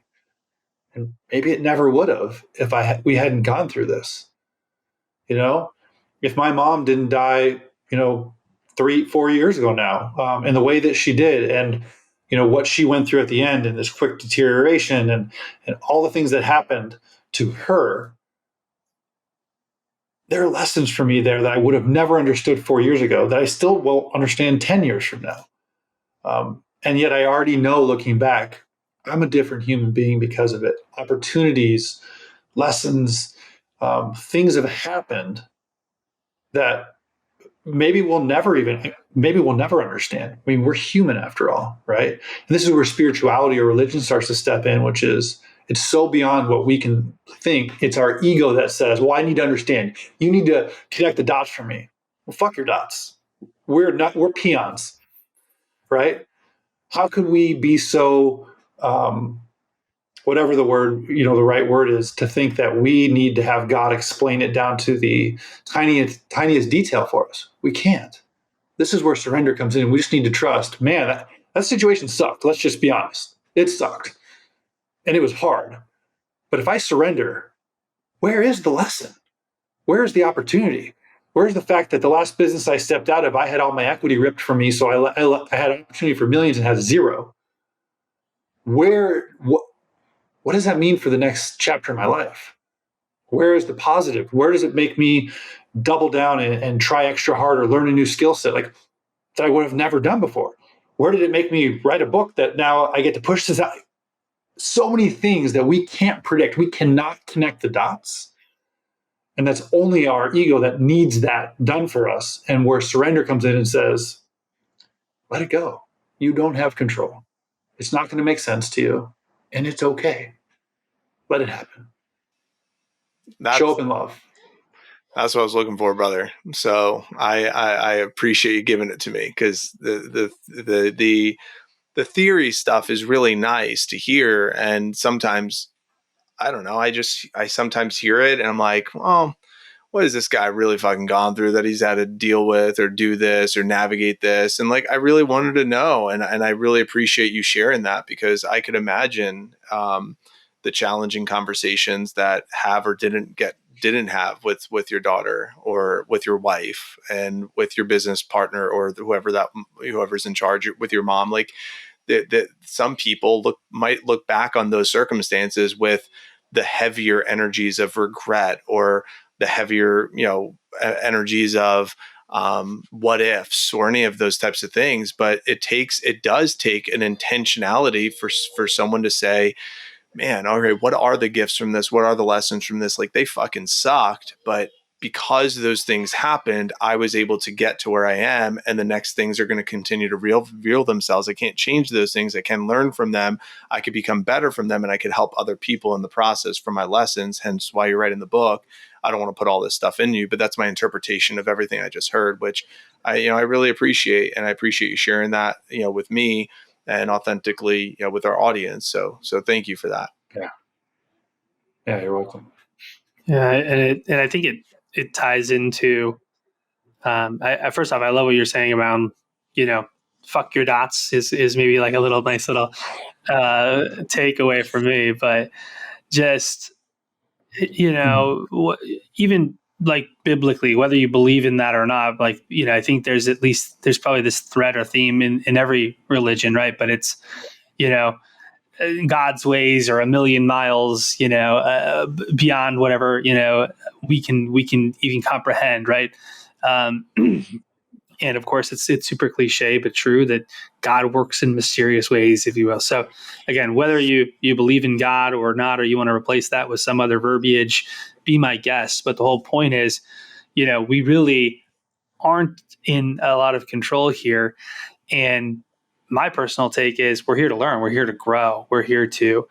And maybe it never would have if we hadn't gone through this. If my mom didn't die, 3-4 years ago now, in the way that she did, and what she went through at the end, and this quick deterioration, and all the things that happened to her, there are lessons for me there that I would have never understood 4 years ago that I still won't understand 10 years from now. And yet I already know, looking back, I'm a different human being because of it. Opportunities, lessons, things have happened that maybe we'll never understand. I mean, we're human after all, right? And this is where spirituality or religion starts to step in, which is it's so beyond what we can think. It's our ego that says, well, I need to understand. You need to connect the dots for me. Well, fuck your dots. We're peons, right? How could we be so whatever the right word is, to think that we need to have God explain it down to the tiniest detail for us? We can't. This is where surrender comes in. We just need to trust, man, that situation sucked. Let's just be honest. It sucked. And it was hard. But if I surrender, where is the lesson? Where is the opportunity? Where's the fact that the last business I stepped out of, I had all my equity ripped from me, so I had an opportunity for millions and had zero? What does that mean for the next chapter in my life? Where is the positive? Where does it make me double down and try extra hard or learn a new skill set that I would have never done before? Where did it make me write a book that now I get to push this out? So many things that we can't predict. We cannot connect the dots. And that's only our ego that needs that done for us. And where surrender comes in and says, let it go. You don't have control. It's not going to make sense to you. And it's okay. Let it happen. Show up in love. That's what I was looking for, brother. So I appreciate you giving it to me, because the theory stuff is really nice to hear. And sometimes, I don't know, I sometimes hear it and I'm like, well, what has this guy really fucking gone through that he's had to deal with or do this or navigate this? And I really wanted to know. And I really appreciate you sharing that, because I could imagine the challenging conversations that have or didn't have with your daughter or with your wife and with your business partner or whoever's in charge with your mom. that some people might look back on those circumstances with the heavier energies of regret, or the heavier, energies of what ifs, or any of those types of things. But it does take an intentionality for someone to say, man, okay, what are the gifts from this? What are the lessons from this? Like, they fucking sucked, but because those things happened, I was able to get to where I am, and the next things are going to continue to reveal themselves. I can't change those things. I can learn from them. I could become better from them, and I could help other people in the process from my lessons. Hence why you're writing the book. I don't want to put all this stuff in you, but that's my interpretation of everything I just heard, which I really appreciate. And I appreciate you sharing that, with me and authentically, with our audience. So thank you for that. Yeah, you're welcome. Yeah, and I think it ties into. First off, I love what you're saying around, fuck your dots is maybe like a little nice little takeaway for me, but just even like biblically, whether you believe in that or not, like I think there's probably this thread or theme in every religion, right? But it's you know God's ways are a million miles, beyond whatever we can even comprehend, right? Um, and of course, it's super cliche but true that God works in mysterious ways, if you will. So again, whether you believe in God or not, or you want to replace that with some other verbiage, be my guest. But the whole point is, we really aren't in a lot of control here, and my personal take is we're here to learn. We're here to grow. We're here to,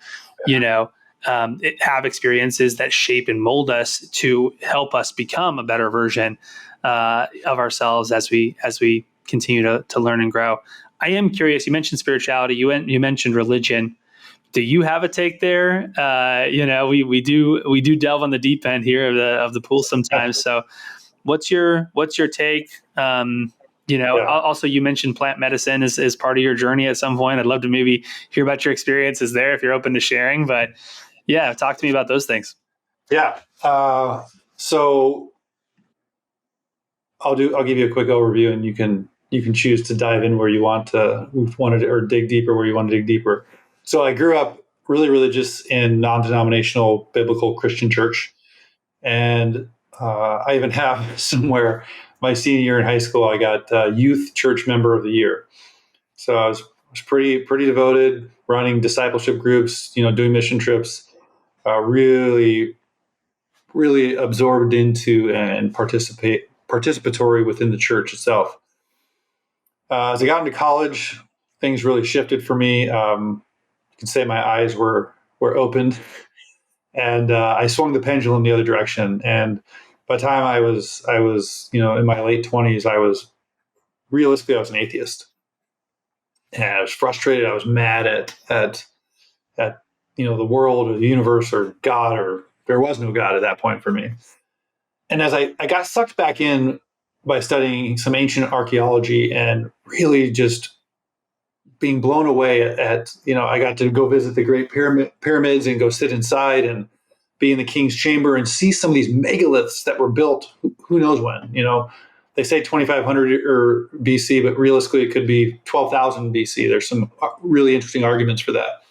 have experiences that shape and mold us to help us become a better version of ourselves as we continue to learn and grow. I am curious. You mentioned spirituality. You mentioned religion. Do you have a take there? We do delve on the deep end here of the pool sometimes. So, what's your take? Also, you mentioned plant medicine as part of your journey at some point. I'd love to maybe hear about your experiences there if you're open to sharing. But yeah, talk to me about those things. Yeah. So I'll give you a quick overview, and you can choose to dive in where you want to, or dig deeper where you want to dig deeper. So I grew up really religious in non-denominational biblical Christian church, and I even have somewhere my senior year in high school, I got youth church member of the year. So I was pretty devoted, running discipleship groups, doing mission trips, really absorbed into and participatory within the church itself. As I got into college, things really shifted for me. You can say my eyes were opened, and I swung the pendulum the other direction. And by the time I was in my late 20s, I was an atheist, and I was frustrated. I was mad at the world or the universe or God, or there was no God at that point for me. And as I got sucked back in by studying some ancient archaeology and really just being blown away at I got to go visit the Great Pyramids and go sit inside and be in the King's Chamber and see some of these megaliths that were built who knows when. They say 2500 or BC, but realistically it could be 12,000 BC. There's some really interesting arguments for that.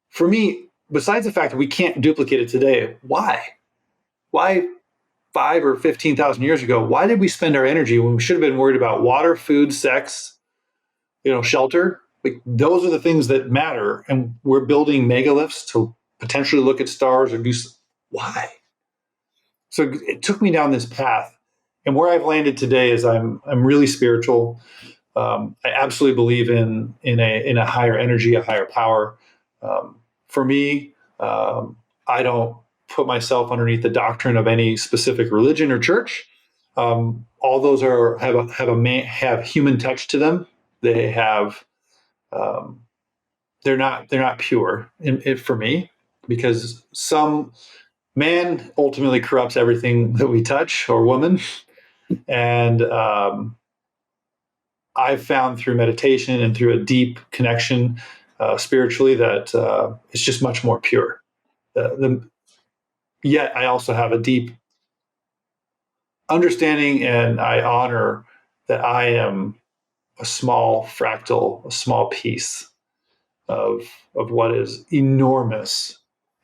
For me, besides the fact that we can't duplicate it today, why? Why 5 or 15,000 years ago, why did we spend our energy when we should have been worried about water, food, sex, shelter? Like, those are the things that matter. And we're building megaliths to potentially look at stars or do. Why? So it took me down this path. And where I've landed today is I'm really spiritual. I absolutely believe in a higher energy, a higher power. For me, I don't put myself underneath the doctrine of any specific religion or church. All those have human touch to them. They have they're not pure for me, because some man ultimately corrupts everything that we touch, or woman, and I've found through meditation and through a deep connection spiritually that it's just much more pure. Yet I also have a deep understanding, and I honor that I am a small fractal, a small piece of what is enormous,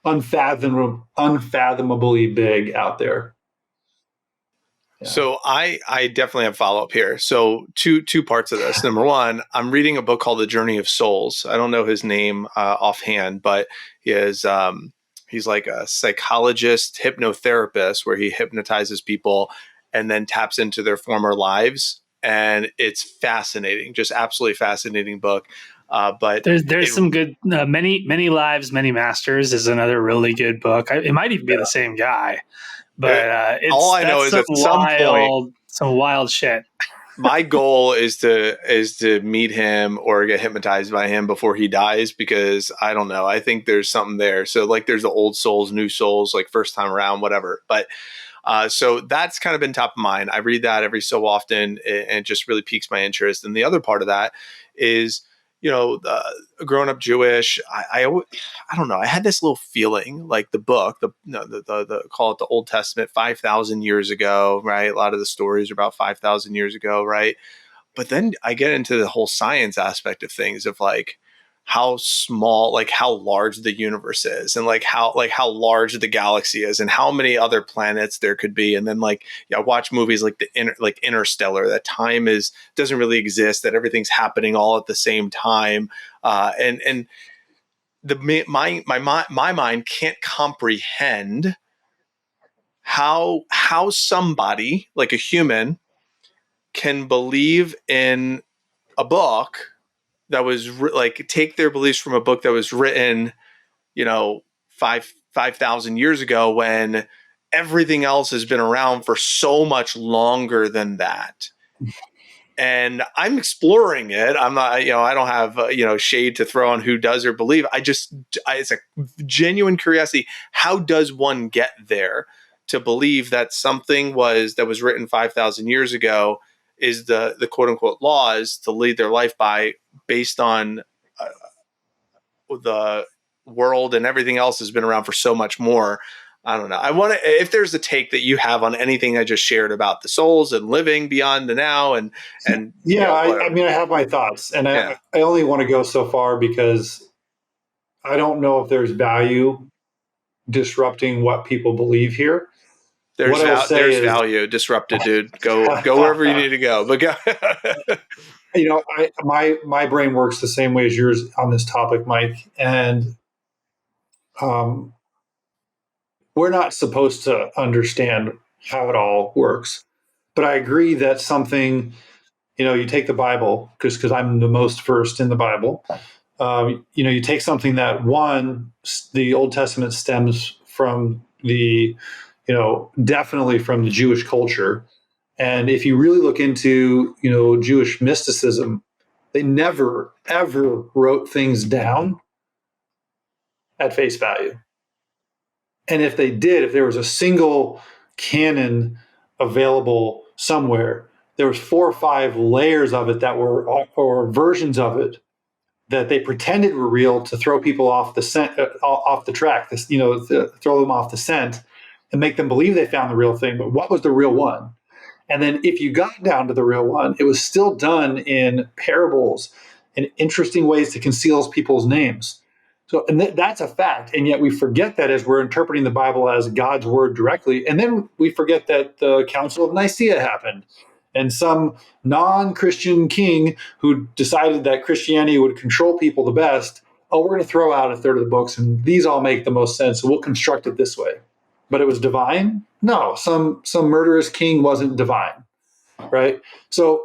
unfathomably big out there. Yeah. So I definitely have follow up here. So two parts of this. Number one, I'm reading a book called The Journey of Souls. I don't know his name offhand, but he is he's like a psychologist, hypnotherapist, where he hypnotizes people and then taps into their former lives, and it's fascinating, just absolutely fascinating book. But there's some good many lives, many masters is another really good book. It might even be the same guy. But all I know is at some point, some wild shit. My goal is to meet him or get hypnotized by him before he dies, because I don't know. I think there's something there. So like there's the old souls, new souls, like first time around, whatever. But so that's kind of been top of mind. I read that every so often, and it just really piques my interest. And the other part of that is, growing up Jewish, I don't know. I had this little feeling like the book, the call it the Old Testament, 5,000 years ago, right? A lot of the stories are about 5,000 years ago, right? But then I get into the whole science aspect of things, of like how small, like how large the universe is, and like how large the galaxy is, and how many other planets there could be. And then I watch movies like Interstellar, that time doesn't really exist, that everything's happening all at the same time. And my mind can't comprehend how somebody like a human can believe in a book that was take their beliefs from a book that was written, 5,000 years ago, when everything else has been around for so much longer than that. And I'm exploring it. I'm not, I don't have, shade to throw on who does or believe. It's a genuine curiosity. How does one get there to believe that something that was written 5,000 years ago is the quote unquote laws to lead their life by, based on the world and everything else has been around for so much more? I don't know. I want to, if there's a take that you have on anything I just shared about the souls and living beyond the now and yeah, I mean, I have my thoughts, and I only want to go so far because I don't know if there's value disrupting what people believe here. There's value disrupted, dude. Go wherever you need to go. But go. My brain works the same way as yours on this topic, Mike, and we're not supposed to understand how it all works. But I agree that something, you take the Bible, because I'm the most versed in the Bible. You take something that, one, the Old Testament stems from definitely from the Jewish culture. And if you really look into, Jewish mysticism, they never, ever wrote things down at face value. And if they did, if there was a single canon available somewhere, there was 4 or 5 layers of it that were, or versions of it that they pretended were real to throw people off the track, throw them off the scent and make them believe they found the real thing. But what was the real one? And then if you got down to the real one, it was still done in parables and interesting ways to conceal people's names. So, and that's a fact. And yet we forget that as we're interpreting the Bible as God's word directly. And then we forget that the Council of Nicaea happened, and some non-Christian king who decided that Christianity would control people the best, we're going to throw out a third of the books, and these all make the most sense, so we'll construct it this way. But it was divine? No, some murderous king wasn't divine, right? So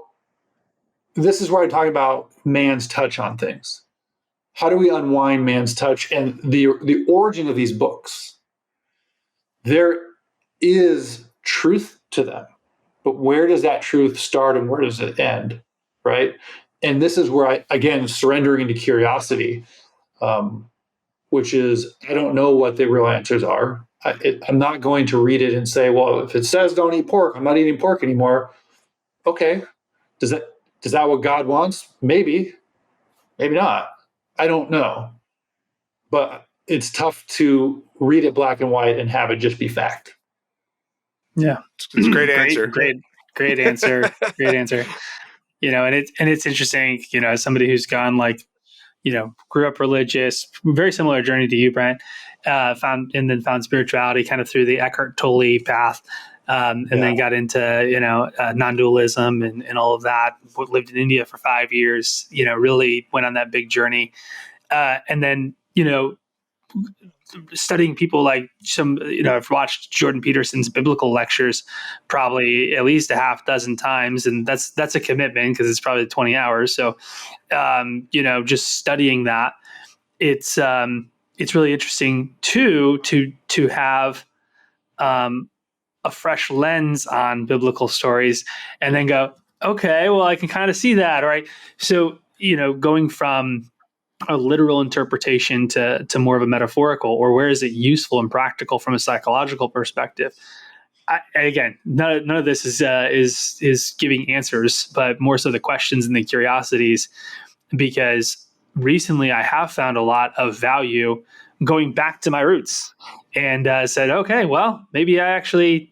this is where I talk about man's touch on things. How do we unwind man's touch and the origin of these books? There is truth to them, but where does that truth start and where does it end, right? And this is where I, again, surrendering into curiosity, which is, I don't know what the real answers are. I'm not going to read it and say, well, if it says don't eat pork, I'm not eating pork anymore. Okay. Is that what God wants? Maybe not. I don't know. But it's tough to read it black and white and have it just be fact. Yeah. It's a great answer. Great answer. Great answer. it's interesting, as somebody who's gone like, grew up religious, very similar journey to you, Brent, found spirituality kind of through the Eckhart Tolle path. And then got into, non-dualism and all of that. Lived in India for 5 years, really went on that big journey. And then, studying people like I've watched Jordan Peterson's biblical lectures probably at least a half dozen times. And that's a commitment because it's probably 20 hours. So, just studying that, it's really interesting too, to have, a fresh lens on biblical stories and then go, okay, well, I can kind of see that. Right. So, going from a literal interpretation to more of a metaphorical, or where is it useful and practical from a psychological perspective? Again, none of this is giving answers, but more so the questions and the curiosities, because recently I have found a lot of value going back to my roots and said, okay, well, maybe I actually,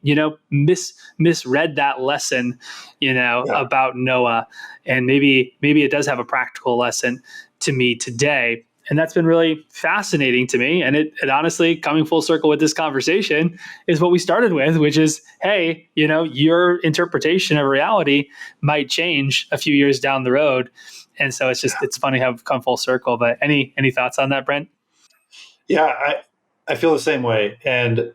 misread that lesson, about Noah, and maybe it does have a practical lesson to me today. And that's been really fascinating to me. And it honestly, coming full circle with this conversation, is what we started with, which is, hey, your interpretation of reality might change a few years down the road. And so it's funny how we've come full circle. But any thoughts on that, Brent? Yeah, I feel the same way. And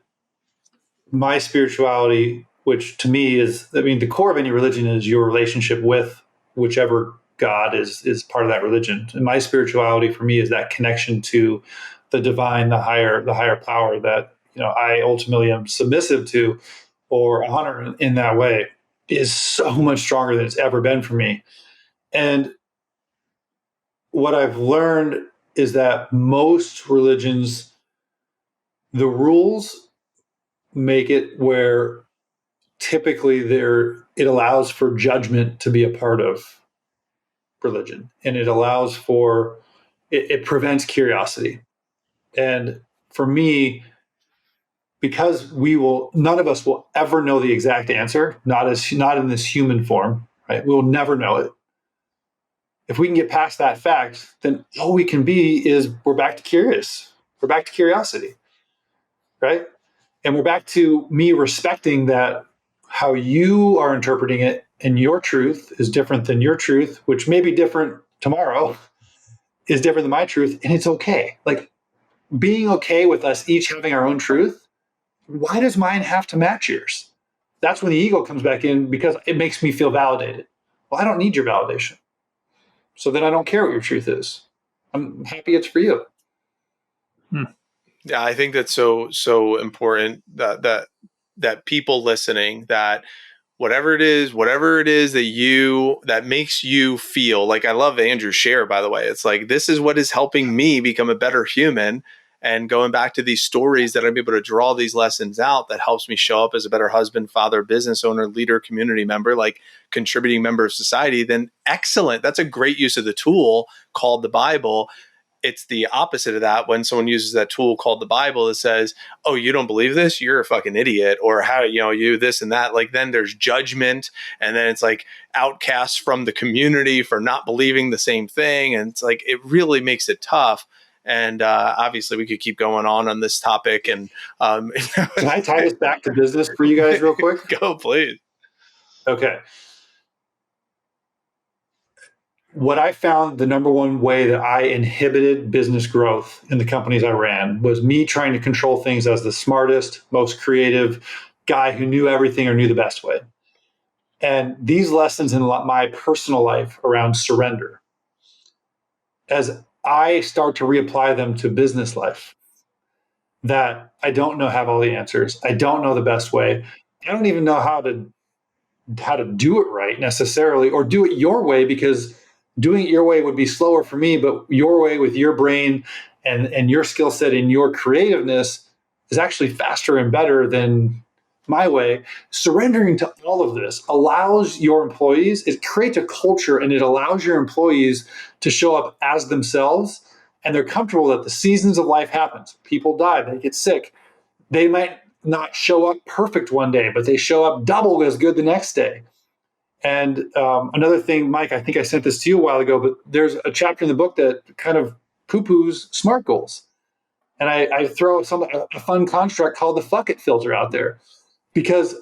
my spirituality, which to me is, the core of any religion is your relationship with whichever God is part of that religion. And my spirituality for me is that connection to the divine, the higher power that, I ultimately am submissive to or honor in that way, is so much stronger than it's ever been for me. And what I've learned is that most religions, the rules make it where typically it allows for judgment to be a part of religion, and it allows for it prevents curiosity. And for me, because none of us will ever know the exact answer, not in this human form, right? We'll never know it. If we can get past that fact, then all we can be is we're back to curious. We're back to curiosity, right? And we're back to me respecting that how you are interpreting it and your truth is different than your truth, which may be different tomorrow, is different than my truth. And it's okay. Like, being okay with us each having our own truth. Why does mine have to match yours? That's when the ego comes back in, because it makes me feel validated. Well, I don't need your validation. So then I don't care what your truth is. I'm happy it's for you. Yeah, I think that's so important that people listening, that whatever it is that makes you feel like, I love Andrew's share, by the way. It's like, this is what is helping me become a better human. And going back to these stories that I'm able to draw these lessons out, that helps me show up as a better husband, father, business owner, leader, community member, like contributing member of society, then excellent. That's a great use of the tool called the Bible. It's the opposite of that when someone uses that tool called the Bible that says, oh, you don't believe this? You're a fucking idiot. Or how, you this and that. Like, then there's judgment. And then it's like outcasts from the community for not believing the same thing. And it's like, it really makes it tough. And obviously we could keep going on this topic. And Can I tie this back to business for you guys real quick? Go, please. Okay. What I found, the number one way that I inhibited business growth in the companies I ran, was me trying to control things as the smartest, most creative guy who knew everything or knew the best way. And these lessons in my personal life around surrender, as I start to reapply them to business life, that I don't have all the answers. I don't know the best way. I don't even know how to do it right necessarily, or do it your way, because doing it your way would be slower for me, but your way with your brain and your skill set and your creativeness is actually faster and better than my way. Surrendering to all of this allows your employees, it creates a culture, and it allows your employees to show up as themselves, and they're comfortable that the seasons of life happens. People die, they get sick. They might not show up perfect one day, but they show up double as good the next day. And another thing, Mike, I think I sent this to you a while ago, but there's a chapter in the book that kind of poo-poos SMART goals. And I throw a fun construct called the fuck it filter out there, because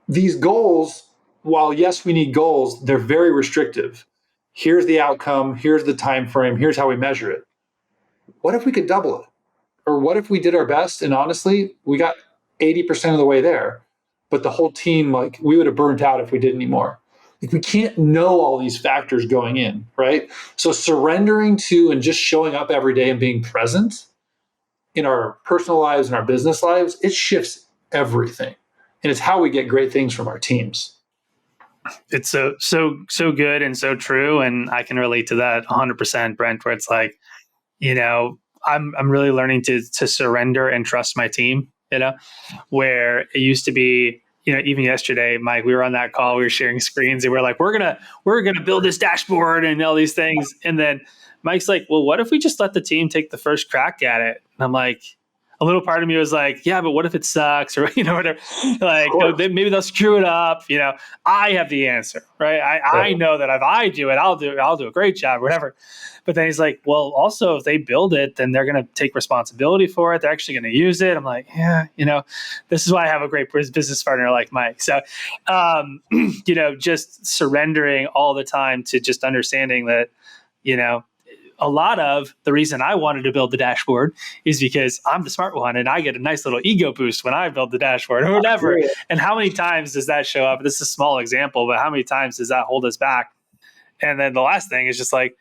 these goals, while yes, we need goals, they're very restrictive. Here's the outcome, here's the time frame, here's how we measure it. What if we could double it? Or what if we did our best and honestly, we got 80% of the way there, but the whole team, like, we would have burnt out if we did any more. Like, we can't know all these factors going in, right? So surrendering to and just showing up every day and being present in our personal lives and our business lives, it shifts everything. And it's how we get great things from our teams. It's so good and so true. And I can relate to that 100%, Brent, where it's like, I'm really learning to surrender and trust my team, where it used to be, even yesterday, Mike, we were on that call, we were sharing screens and we're like, we're going to build this dashboard and all these things. And then Mike's like, well, what if we just let the team take the first crack at it? And I'm like, a little part of me was like, yeah, but what if it sucks? Or, whatever, like, maybe they'll screw it up. I have the answer, right? I know that if I do it, I'll do a great job, whatever. But then he's like, well, also if they build it, then they're going to take responsibility for it. They're actually going to use it. I'm like, yeah, this is why I have a great business partner like Mike. So, just surrendering all the time to just understanding that, a lot of the reason I wanted to build the dashboard is because I'm the smart one and I get a nice little ego boost when I build the dashboard or whatever. And how many times does that show up? This is a small example, but how many times does that hold us back? And then the last thing is just like,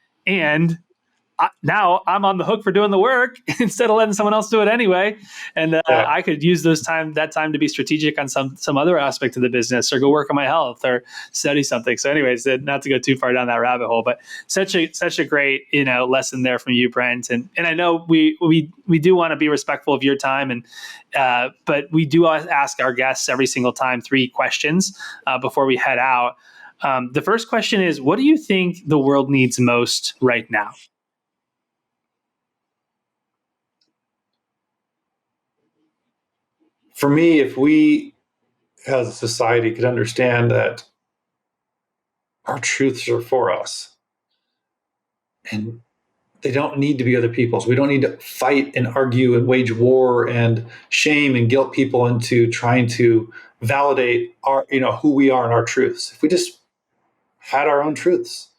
now I'm on the hook for doing the work instead of letting someone else do it anyway. And I could use that time to be strategic on some other aspect of the business or go work on my health or study something. So anyways, not to go too far down that rabbit hole, but such a great, lesson there from you, Brent. And I know we do want to be respectful of your time but we do ask our guests every single time 3 questions before we head out. The first question is, what do you think the world needs most right now? For me, if we as a society could understand that our truths are for us and they don't need to be other people's. We don't need to fight and argue and wage war and shame and guilt people into trying to validate our, who we are and our truths. If we just had our own truths,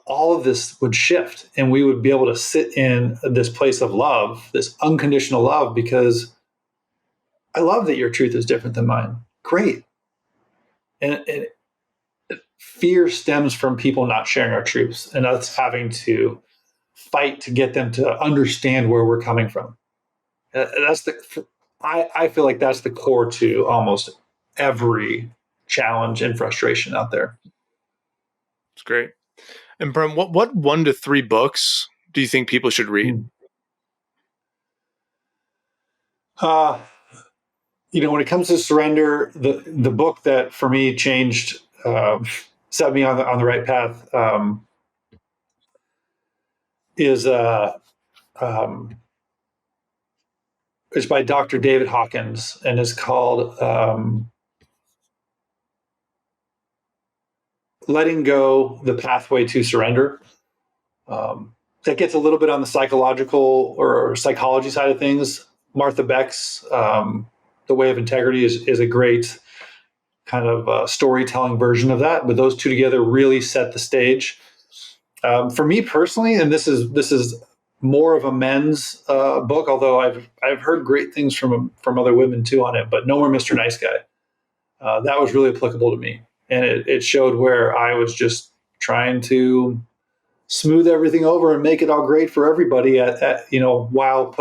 all of this would shift and we would be able to sit in this place of love, this unconditional love, because I love that your truth is different than mine. Great. And fear stems from people not sharing our truths and us having to fight to get them to understand where we're coming from. I feel like that's the core to almost every challenge and frustration out there. It's great. And Brent, what 1 to 3 books do you think people should read? When it comes to surrender, the book that for me changed, set me on the right path, is by Dr. David Hawkins and is called Letting Go: The Pathway to Surrender. That gets a little bit on the psychological or psychology side of things. Martha Beck's The Way of Integrity is a great kind of storytelling version of that, but those two together really set the stage. For me personally, and this is more of a men's book, although I've heard great things from other women too on it, but No More Mr. Nice Guy. That was really applicable to me, and it showed where I was just trying to smooth everything over and make it all great for everybody while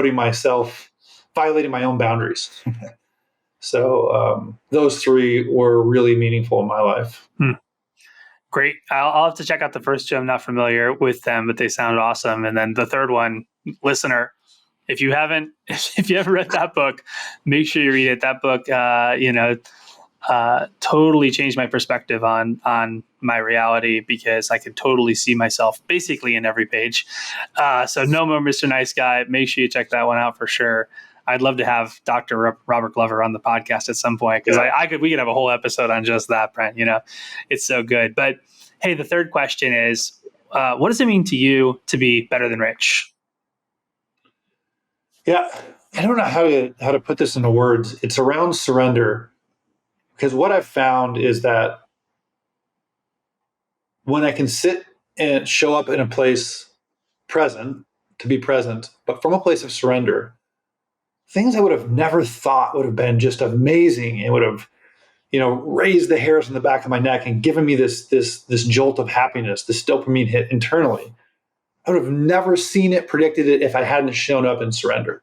violating my own boundaries. So those 3 were really meaningful in my life. Great. I'll have to check out the first 2. I'm not familiar with them, but they sound awesome. And then the third one, listener, if you haven't read that book, make sure you read it. That book, totally changed my perspective on my reality, because I could totally see myself basically in every page. So No More Mr. Nice Guy. Make sure you check that one out for sure. I'd love to have Dr. Robert Glover on the podcast at some point, because we could have a whole episode on just that, Brent. It's so good. But hey, the third question is, what does it mean to you to be better than rich? Yeah, I don't know how to put this into words. It's around surrender, because what I've found is that when I can sit and show up in a place to be present, but from a place of surrender, things I would have never thought would have been just amazing and would have, raised the hairs on the back of my neck and given me this jolt of happiness, this dopamine hit internally. I would have never seen it, predicted it, if I hadn't shown up in surrender.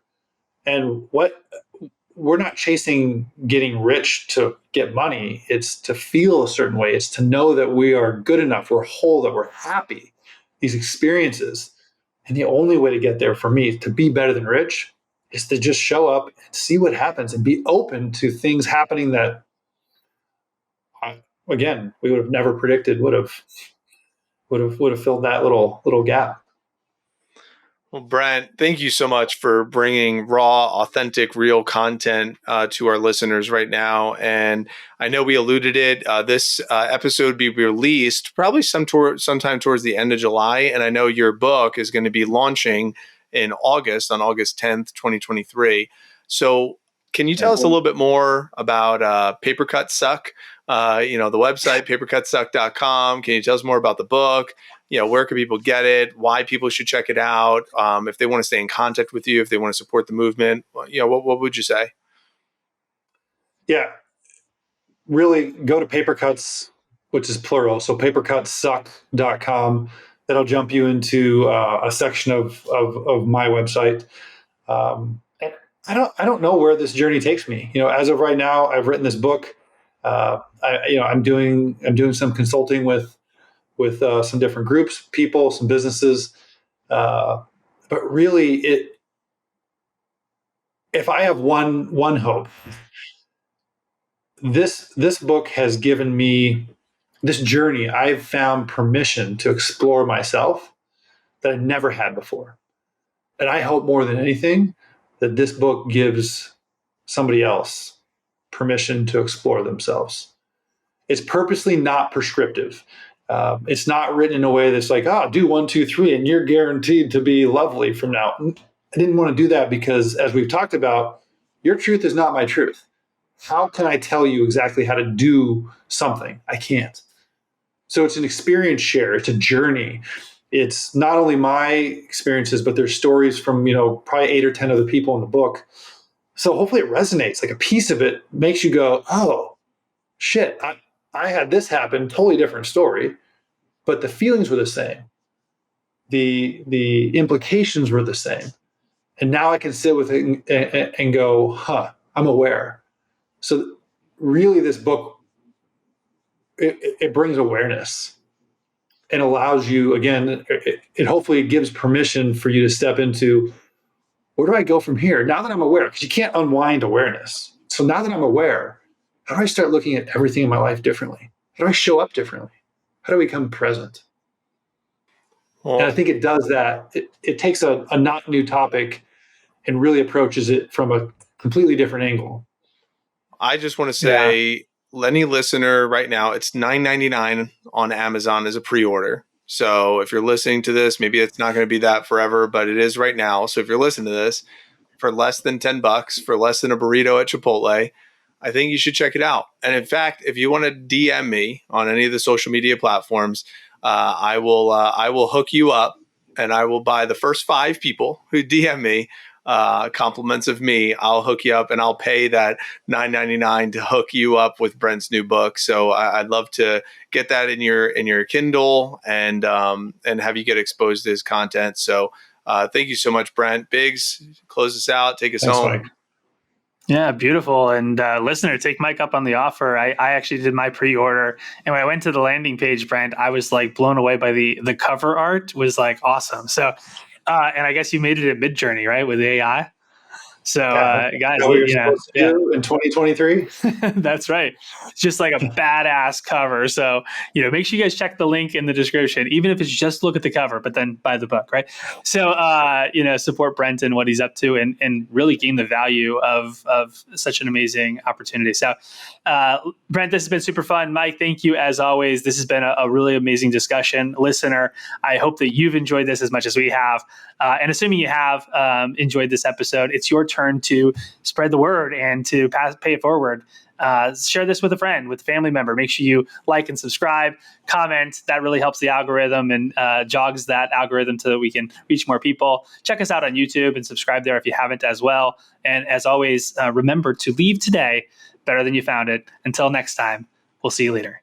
And we're not chasing getting rich to get money. It's to feel a certain way. It's to know that we are good enough, we're whole, that we're happy. These experiences. And the only way to get there for me, to be better than rich, is to just show up and see what happens and be open to things happening that, again, we would have never predicted would have filled that little gap. Well, Brent, thank you so much for bringing raw, authentic, real content to our listeners right now. And I know we alluded it. This episode will be released probably sometime towards the end of July. And I know your book is going to be launching in August, on August 10th, 2023. So can you tell us a little bit more about Paper Cuts Suck? The website, papercutsuck.com. Can you tell us more about the book? Where can people get it? Why people should check it out? If they want to stay in contact with you, if they want to support the movement, what would you say? Yeah, really go to Paper Cuts, which is plural. So papercutsuck.com. That'll jump you into a section of my website. I don't know where this journey takes me. As of right now, I've written this book. I'm doing some consulting with some different groups, people, some businesses. But really, if I have one hope, this book has given me this journey. I've found permission to explore myself that I never had before. And I hope more than anything that this book gives somebody else permission to explore themselves. It's purposely not prescriptive. It's not written in a way that's like, do 1, 2, 3, and you're guaranteed to be lovely from now. I didn't want to do that because, as we've talked about, your truth is not my truth. How can I tell you exactly how to do something? I can't. So it's an experience share. It's a journey. It's not only my experiences, but there's stories from, probably 8 or 10 other people in the book. So hopefully it resonates. Like a piece of it makes you go, oh, shit, I had this happen, totally different story, but the feelings were the same. The implications were the same. And now I can sit with it and go, I'm aware. So really this book, it brings awareness and allows you, again, it hopefully gives permission for you to step into, where do I go from here? Now that I'm aware, because you can't unwind awareness. So now that I'm aware, how do I start looking at everything in my life differently? How do I show up differently? How do I become present? Well, and I think it does that. It takes a not new topic and really approaches it from a completely different angle. I just want to say, any listener right now, it's $9.99 on Amazon as a pre-order. So if you're listening to this, maybe it's not going to be that forever, but it is right now. So if you're listening to this for less than $10, for less than a burrito at Chipotle, I think you should check it out. And in fact, if you want to DM me on any of the social media platforms, I will hook you up, and I will buy the first 5 people who DM me compliments of me. I'll hook you up, and I'll pay that $9.99 to hook you up with Brent's new book. So I'd love to get that in your Kindle and have you get exposed to his content. So thank you so much, Brent. Biggs, close us out. Take us home. Mike. Yeah, beautiful. And listener, take Mike up on the offer. I actually did my pre-order, and when I went to the landing page, Brent, I was like blown away by the cover art. Was like awesome. So, and I guess you made it at Midjourney, right, with AI? So, Is guys, that what you're supposed to do in 2023? That's right. It's just like a badass cover. So, make sure you guys check the link in the description, even if it's just look at the cover, but then buy the book, right? So, support Brent and what he's up to and really gain the value of such an amazing opportunity. So, Brent, this has been super fun. Mike, thank you as always. This has been a really amazing discussion. Listener, I hope that you've enjoyed this as much as we have. And assuming you have enjoyed this episode, it's your turn to spread the word and to pay it forward. Share this with a friend, with a family member. Make sure you like and subscribe, comment. That really helps the algorithm and jogs that algorithm so that we can reach more people. Check us out on YouTube and subscribe there if you haven't as well. And as always, remember to leave today better than you found it. Until next time, we'll see you later.